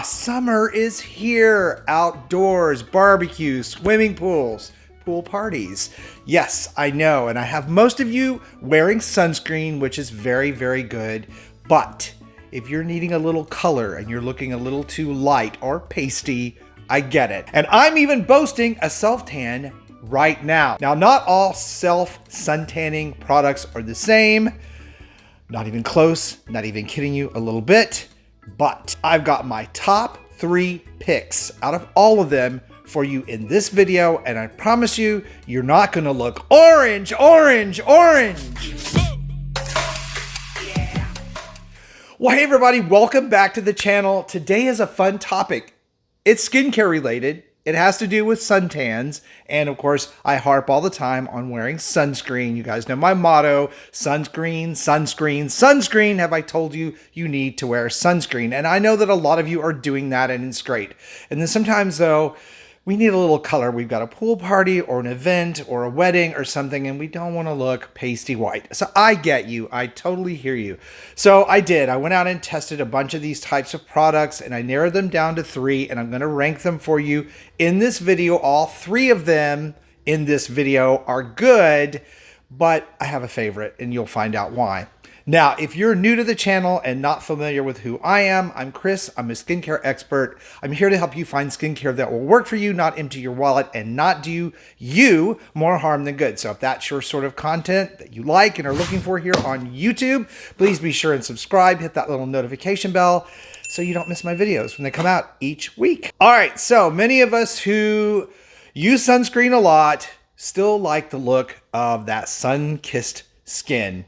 Summer is here. Outdoors, barbecue, swimming pools, pool parties. Yes, I know. And I have most of you wearing sunscreen, which is very, very good. But if you're needing a little color and you're looking a little too light or pasty, I get it. And I'm even boasting a self-tan right now. Now, not all self-suntanning products are the same. Not even close, not even kidding you a little bit. But I've got my top 3 picks out of all of them for you in this video, and I promise you, you're not gonna look orange. Yeah. Well, hey everybody, welcome back to the channel. Today is a fun topic. It's skincare related. It has to do with suntans, and of course, I harp all the time on wearing sunscreen. You guys know my motto, sunscreen, sunscreen, sunscreen. Have I told you you need to wear sunscreen? And I know that a lot of you are doing that, and it's great. And then sometimes, though, we need a little color. We've got a pool party or an event or a wedding or something, and we don't want to look pasty white. So I get you. I totally hear you. So I did. I went out and tested a bunch of these types of products, and I narrowed them down to 3, and I'm going to rank them for you in this video. All 3 of them in this video are good, but I have a favorite, and you'll find out why. Now, if you're new to the channel and not familiar with who I am, I'm Chris. I'm a skincare expert. I'm here to help you find skincare that will work for you, not empty your wallet, and not do you more harm than good. So if that's your sort of content that you like and are looking for here on YouTube, please be sure and subscribe, hit that little notification bell so you don't miss my videos when they come out each week. All right, so many of us who use sunscreen a lot still like the look of that sun-kissed skin.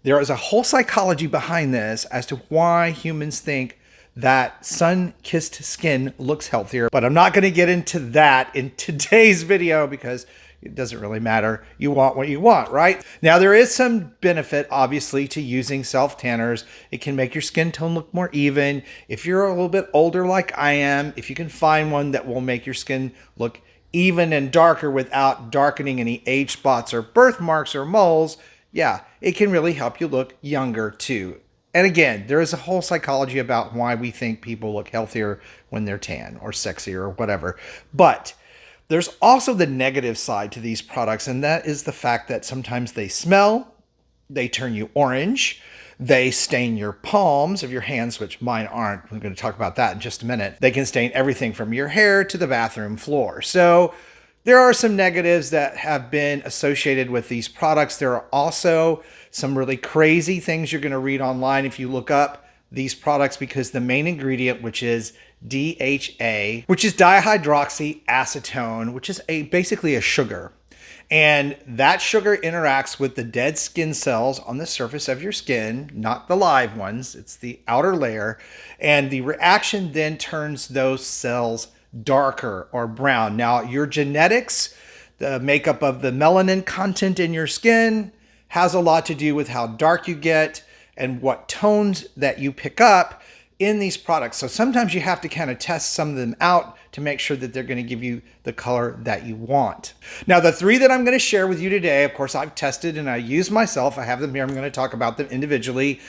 There is a whole psychology behind this as to why humans think that sun-kissed skin looks healthier, but I'm not going to get into that in today's video because it doesn't really matter. You want what you want, right? Now, there is some benefit, obviously, to using self-tanners. It can make your skin tone look more even. If you're a little bit older like I am, if you can find one that will make your skin look even and darker without darkening any age spots or birthmarks or moles, yeah, it can really help you look younger too. And again, there is a whole psychology about why we think people look healthier when they're tan or sexier or whatever. But there's also the negative side to these products, and that is the fact that sometimes they smell, they turn you orange, they stain your palms of your hands, which mine aren't. We're going to talk about that in just a minute. They can stain everything from your hair to the bathroom floor. So there are some negatives that have been associated with these products. There are also some really crazy things you're going to read online if you look up these products, because the main ingredient, which is DHA, which is dihydroxyacetone, which is basically a sugar. And that sugar interacts with the dead skin cells on the surface of your skin, not the live ones. It's the outer layer. And the reaction then turns those cells darker or brown. Now, your genetics, the makeup of the melanin content in your skin, has a lot to do with how dark you get and what tones that you pick up in these products. So sometimes you have to kind of test some of them out to make sure that they're going to give you the color that you want. Now, the 3 that I'm going to share with you today, of course, I've tested and I use myself. I have them here. I'm going to talk about them individually.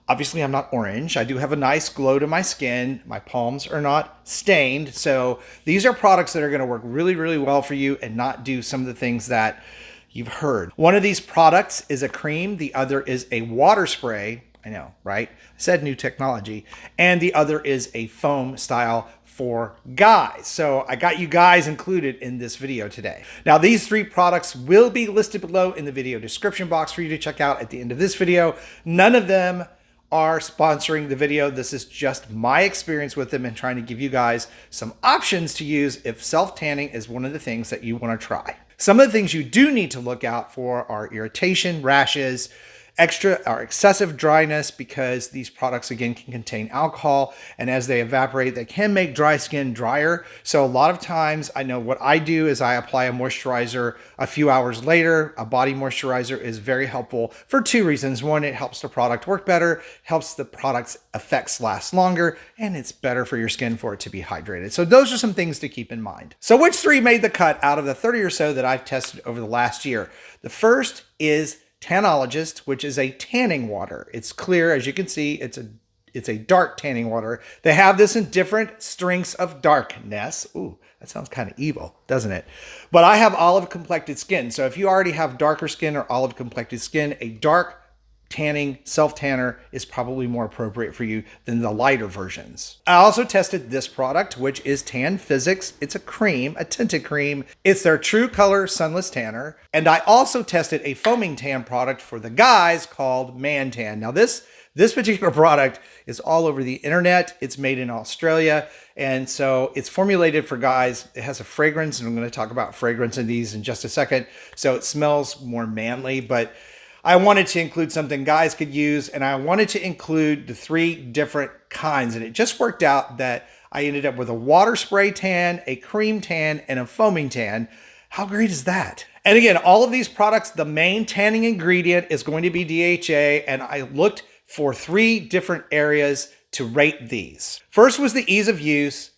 Obviously, I'm not orange. I do have a nice glow to my skin. My palms are not stained. So these are products that are going to work really, really well for you and not do some of the things that you've heard. One of these products is a cream. The other is a water spray. I know, right? I said new technology. And the other is a foam style for guys. So I got you guys included in this video today. Now, these 3 products will be listed below in the video description box for you to check out at the end of this video. None of them are sponsoring the video. This is just my experience with them and trying to give you guys some options to use if self-tanning is one of the things that you want to try. Some of the things you do need to look out for are irritation, rashes, extra or excessive dryness, because these products again can contain alcohol, and as they evaporate they can make dry skin drier. So a lot of times, I know what I do is I apply a moisturizer a few hours later. A body moisturizer is very helpful for 2 reasons. One, it helps the product work better, helps the product's effects last longer, and it's better for your skin for it to be hydrated. So those are some things to keep in mind. So which 3 made the cut out of the 30 or so that I've tested over the last year? The first is Tanologist, which is a tanning water. It's clear, as you can see, it's It's a dark tanning water. They have this in different strengths of darkness. Ooh, that sounds kind of evil, doesn't it? But I have olive complected skin. So if you already have darker skin or olive complected skin, a dark tanning self tanner is probably more appropriate for you than the lighter versions. I also tested this product, which is Tan Physics. It's a cream, a tinted cream. It's their True Color Sunless Tanner. And I also tested a foaming tan product for the guys called Man Tan. Now this particular product is all over the internet. It's made in Australia. And so it's formulated for guys. It has a fragrance, and I'm going to talk about fragrance in these in just a second. So it smells more manly, but I wanted to include something guys could use, and I wanted to include the 3 different kinds. And it just worked out that I ended up with a water spray tan, a cream tan, and a foaming tan. How great is that? And again, all of these products, the main tanning ingredient is going to be DHA, and I looked for 3 different areas to rate these. First was the ease of use,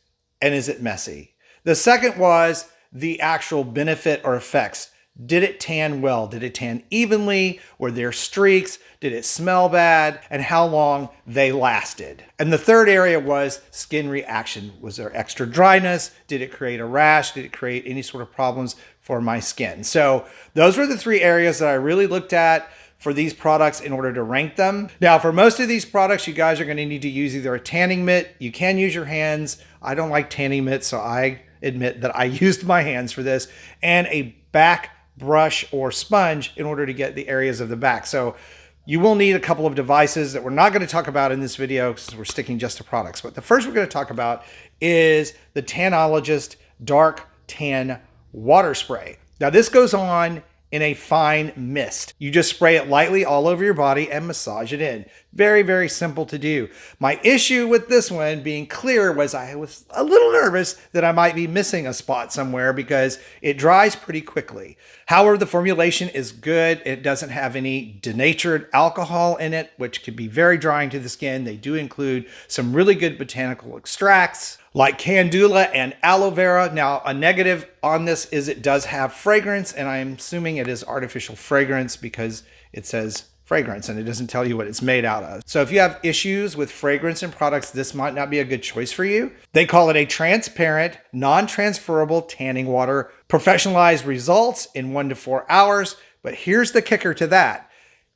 and is it messy? The second was the actual benefit or effects. Did it tan well? Did it tan evenly? Were there streaks? Did it smell bad? And how long they lasted? And the third area was skin reaction. Was there extra dryness? Did it create a rash? Did it create any sort of problems for my skin? So those were the 3 areas that I really looked at for these products in order to rank them. Now, for most of these products, you guys are going to need to use either a tanning mitt. You can use your hands. I don't like tanning mitts, so I admit that I used my hands for this, and a back brush or sponge in order to get the areas of the back. So you will need a couple of devices that we're not going to talk about in this video because we're sticking just to products. But the first we're going to talk about is the Tanologist Dark Tan Water Spray. Now this goes on in a fine mist. You just spray it lightly all over your body and massage it in. Very, very simple to do. My issue with this one being clear was I was a little nervous that I might be missing a spot somewhere because it dries pretty quickly. However, the formulation is good. It doesn't have any denatured alcohol in it, which can be very drying to the skin. They do include some really good botanical extracts like candula and aloe vera. Now, a negative on this is it does have fragrance, and I'm assuming it is artificial fragrance because it says fragrance and it doesn't tell you what it's made out of. So if you have issues with fragrance in products, this might not be a good choice for you. They call it a transparent, non-transferable tanning water. Professionalized results in 1 to 4 hours. But here's the kicker to that.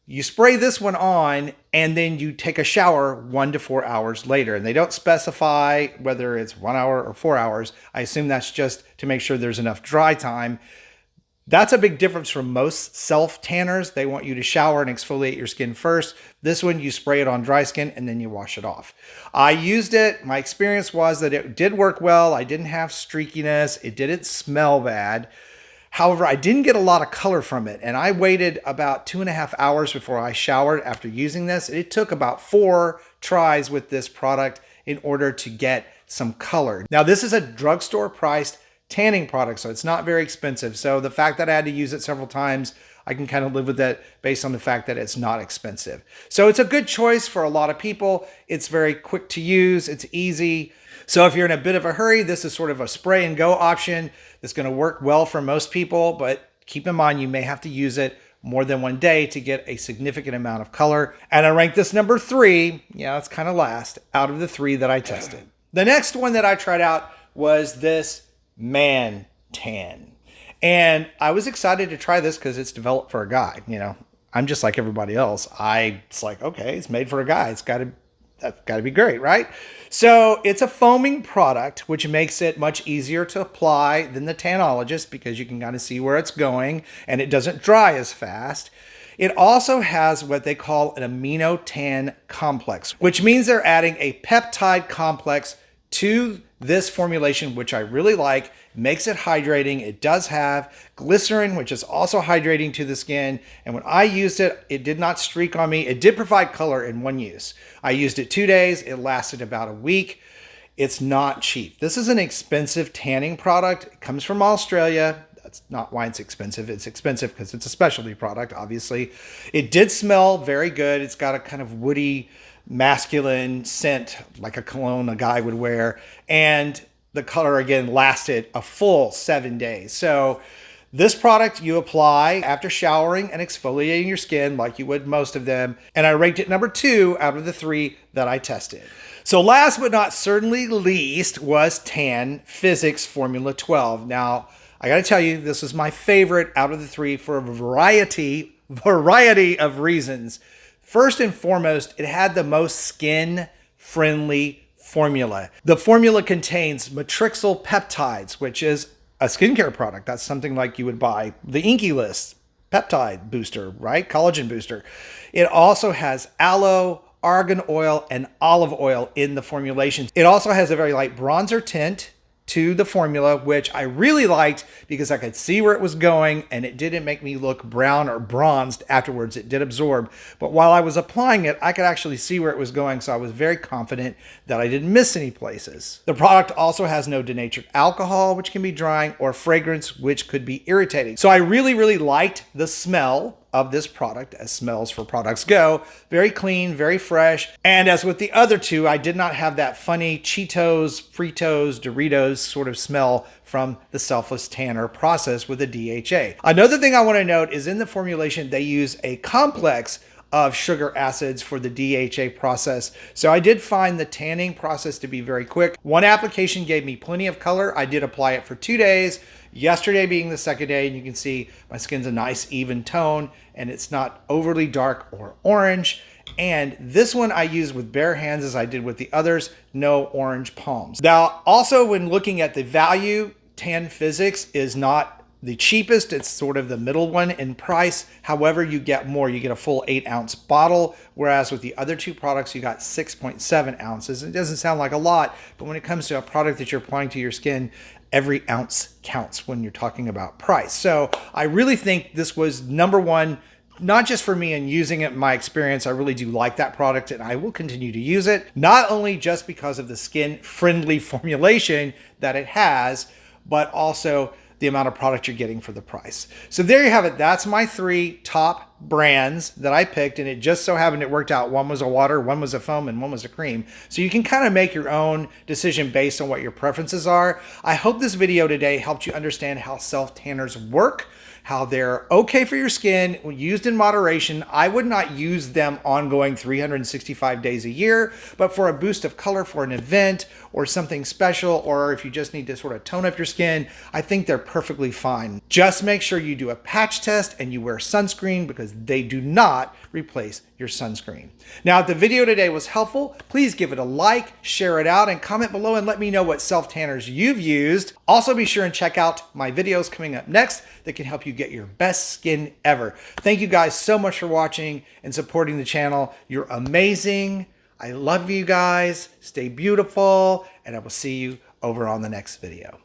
You spray this one on and then you take a shower 1 to 4 hours later. And they don't specify whether it's 1 hour or 4 hours. I assume that's just to make sure there's enough dry time. That's a big difference from most self tanners. They want you to shower and exfoliate your skin first. This one, you spray it on dry skin and then you wash it off. I used it. My experience was that it did work well. I didn't have streakiness. It didn't smell bad. However, I didn't get a lot of color from it, and I waited about 2.5 hours before I showered after using this. It took about 4 tries with this product in order to get some color. Now, this is a drugstore priced tanning product, so it's not very expensive. So the fact that I had to use it several times, I can kind of live with that based on the fact that it's not expensive. So it's a good choice for a lot of people. It's very quick to use. It's easy. So if you're in a bit of a hurry, this is sort of a spray and go option that's going to work well for most people, but keep in mind you may have to use it more than 1 day to get a significant amount of color. And I ranked this number 3. Yeah, it's kind of last out of the 3 that I tested. The next one that I tried out was this Man Tan. And I was excited to try this because it's developed for a guy. You know, I'm just like everybody else. It's like, okay, it's made for a guy. That's got to be great, right? So it's a foaming product, which makes it much easier to apply than the Tanologist because you can kind of see where it's going and it doesn't dry as fast. It also has what they call an amino tan complex, which means they're adding a peptide complex to this formulation, which I really like. Makes it hydrating. It does have glycerin, which is also hydrating to the skin. And when I used it, it did not streak on me. It did provide color in one use. I used it 2 days. It lasted about a week. It's not cheap. This is an expensive tanning product. It comes from Australia. That's not why it's expensive. It's expensive because it's a specialty product, obviously. It did smell very good. It's got a kind of woody, masculine scent, like a cologne a guy would wear. And the color, again, lasted a full 7 days. So This product you apply after showering and exfoliating your skin like you would most of them, and I ranked it number 2 out of the 3 that I tested. So last but not certainly least was Tan Physics Formula 12. Now, I gotta tell you, this was my favorite out of the 3 for a variety of reasons. First and foremost, it had the most skin-friendly formula. The formula contains matrixyl peptides, which is a skincare product. That's something like you would buy the Inky List peptide booster, right? Collagen booster. It also has aloe, argan oil, and olive oil in the formulation. It also has a very light bronzer tint to the formula, which I really liked because I could see where it was going and it didn't make me look brown or bronzed afterwards. It did absorb, but while I was applying it, I could actually see where it was going, so I was very confident that I didn't miss any places. The product also has no denatured alcohol, which can be drying, or fragrance, which could be irritating. So I really liked the smell of this product, as smells for products go. Very clean, very fresh. And as with the other 2, I did not have that funny Cheetos, Fritos, Doritos sort of smell from the selfless tanner process with the DHA. Another thing I want to note is in the formulation, they use a complex of sugar acids for the DHA process. So I did find the tanning process to be very quick. One application gave me plenty of color. I did apply it for 2 days. Yesterday being the second day, and you can see my skin's a nice even tone and it's not overly dark or orange. And this one I used with bare hands as I did with the others, no orange palms. Now, also when looking at the value, Tan Physics is not the cheapest. It's sort of the middle one in price. However, you get more. You get a full 8-ounce bottle, whereas with the other 2 products, you got 6.7 ounces. It doesn't sound like a lot, but when it comes to a product that you're applying to your skin, every ounce counts when you're talking about price. So I really think this was number 1, not just for me and using it in my experience. I really do like that product and I will continue to use it, not only just because of the skin-friendly formulation that it has, but also the amount of product you're getting for the price. So there you have it. That's my 3 top brands that I picked, and it just so happened it worked out. One was a water, one was a foam, and one was a cream. So you can kind of make your own decision based on what your preferences are. I hope this video today helped you understand how self-tanners work, how they're okay for your skin, used in moderation. I would not use them ongoing 365 days a year, but for a boost of color for an event or something special, or if you just need to sort of tone up your skin, I think they're perfectly fine. Just make sure you do a patch test and you wear sunscreen, because they do not replace your sunscreen. Now, if the video today was helpful, please give it a like, share it out, and comment below and let me know what self-tanners you've used. Also, be sure and check out my videos coming up next that can help you get your best skin ever. Thank you guys so much for watching and supporting the channel. You're amazing. I love you guys. Stay beautiful, and I will see you over on the next video.